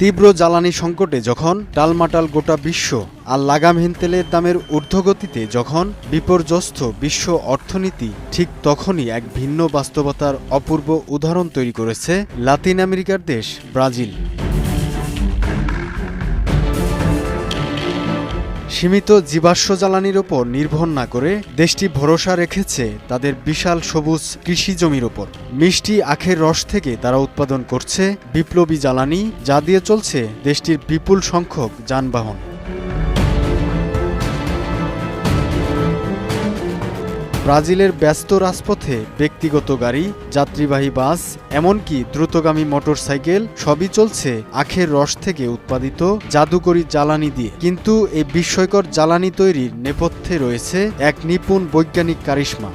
তীব্র জ্বালানি সংকটে যখন টালমাটাল গোটা বিশ্ব আর লাগামহীন তেলের দামের ঊর্ধ্বগতিতে যখন বিপর্যস্ত বিশ্ব অর্থনীতি, ঠিক তখনই এক ভিন্ন বাস্তবতার অপূর্ব উদাহরণ তৈরি করেছে লাতিন আমেরিকার দেশ ব্রাজিল। সীমিত জীবাশ্ম জ্বালানির ওপর নির্ভর না করে দেশটি ভরসা রেখেছে তাদের বিশাল সবুজ কৃষি জমির ওপর। মিষ্টি আখের রস থেকে তারা উৎপাদন করছে বিপ্লবী জ্বালানি, যা দিয়ে চলছে দেশটির বিপুল সংখ্যক যানবাহন। ব্রাজিলের ব্যস্ত রাজপথে ব্যক্তিগত গাড়ি, যাত্রীবাহী বাস, এমনকি দ্রুতগামী মোটরসাইকেল সবই চলছে আখের রস থেকে উৎপাদিত জাদুকরী জ্বালানি দিয়ে। কিন্তু এই বিস্ময়কর জ্বালানি তৈরির নেপথ্যে রয়েছে এক নিপুণ বৈজ্ঞানিক কারিশমা।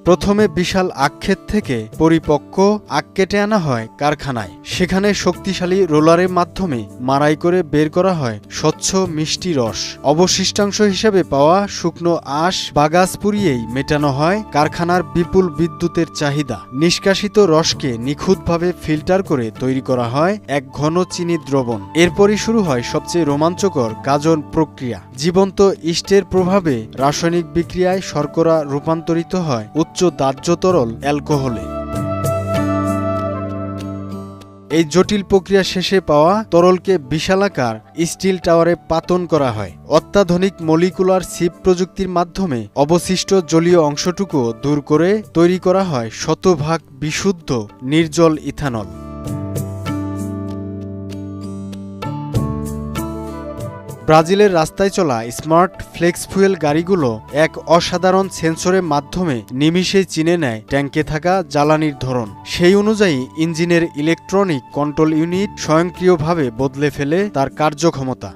প্রথমে বিশাল আখক্ষেত থেকে পরিপক্ক আখ কেটে আনা হয় কারখানায়। সেখানে শক্তিশালী রোলারের মাধ্যমে মাড়াই করে বের করা হয় স্বচ্ছ মিষ্টি রস। অবশিষ্টাংশ হিসেবে পাওয়া শুকনো আঁশ বাগাস পুড়িয়েই মেটানো হয় কারখানার বিপুল বিদ্যুতের চাহিদা। নিষ্কাশিত রসকে নিখুঁতভাবে ফিল্টার করে তৈরি করা হয় এক ঘন চিনি দ্রবণ। এরপরই শুরু হয় সবচেয়ে রোমাঞ্চকর গাজন প্রক্রিয়া। জীবন্ত ইস্টের প্রভাবে রাসায়নিক বিক্রিয়ায় শর্করা রূপান্তরিত হয় উচ্চ দাহ্য তরল অ্যালকোহলে। এই জটিল প্রক্রিয়া শেষে পাওয়া তরলকে বিশালাকার স্টিল টাওয়ারে পাতন করা হয়। অত্যাধুনিক মলিকুলার সিপ প্রযুক্তির মাধ্যমে অবশিষ্ট জলীয় অংশটুকু দূর করে তৈরি করা হয় শতভাগ বিশুদ্ধ নির্জল ইথানল। ব্রাজিলের রাস্তায় চলা স্মার্ট ফ্লেক্স ফুয়েল গাড়িগুলো এক অসাধারণ সেন্সরের মাধ্যমে নিমিষেই চিনে নেয় ট্যাঙ্কে থাকা জ্বালানির ধরন। সেই অনুযায়ী ইঞ্জিনের ইলেকট্রনিক কন্ট্রোল ইউনিট স্বয়ংক্রিয়ভাবে বদলে ফেলে তার কার্যক্ষমতা।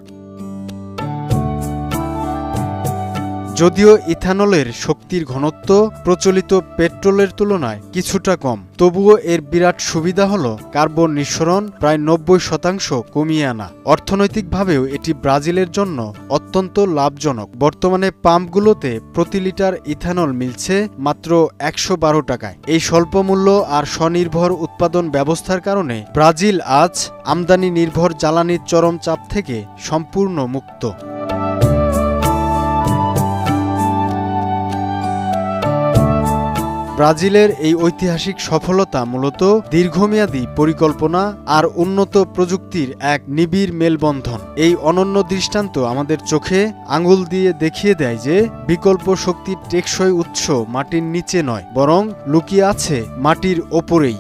যদিও ইথানলের শক্তির ঘনত্ব প্রচলিত পেট্রোলের তুলনায় কিছুটা কম, তবুও এর বিরাট সুবিধা হল কার্বন নিঃসরণ প্রায় 90% কমিয়ে আনা। অর্থনৈতিকভাবেও এটি ব্রাজিলের জন্য অত্যন্ত লাভজনক। বর্তমানে পাম্পগুলোতে প্রতি লিটার ইথানল মিলছে মাত্র 112 টাকায়। এই স্বল্প মূল্য আর স্বনির্ভর উৎপাদন ব্যবস্থার কারণে ব্রাজিল আজ আমদানি নির্ভর জ্বালানির চরম চাপ থেকে সম্পূর্ণ মুক্ত। ব্রাজিলের এই ঐতিহাসিক সফলতা মূলত দীর্ঘমেয়াদী পরিকল্পনা আর উন্নত প্রযুক্তির এক নিবিড় মেলবন্ধন। এই অনন্য দৃষ্টান্ত আমাদের চোখে আঙুল দিয়ে দেখিয়ে দেয় যে বিকল্প শক্তির টেকসই উৎস মাটির নিচে নয়, বরং লুকিয়ে আছে মাটির ওপরেই।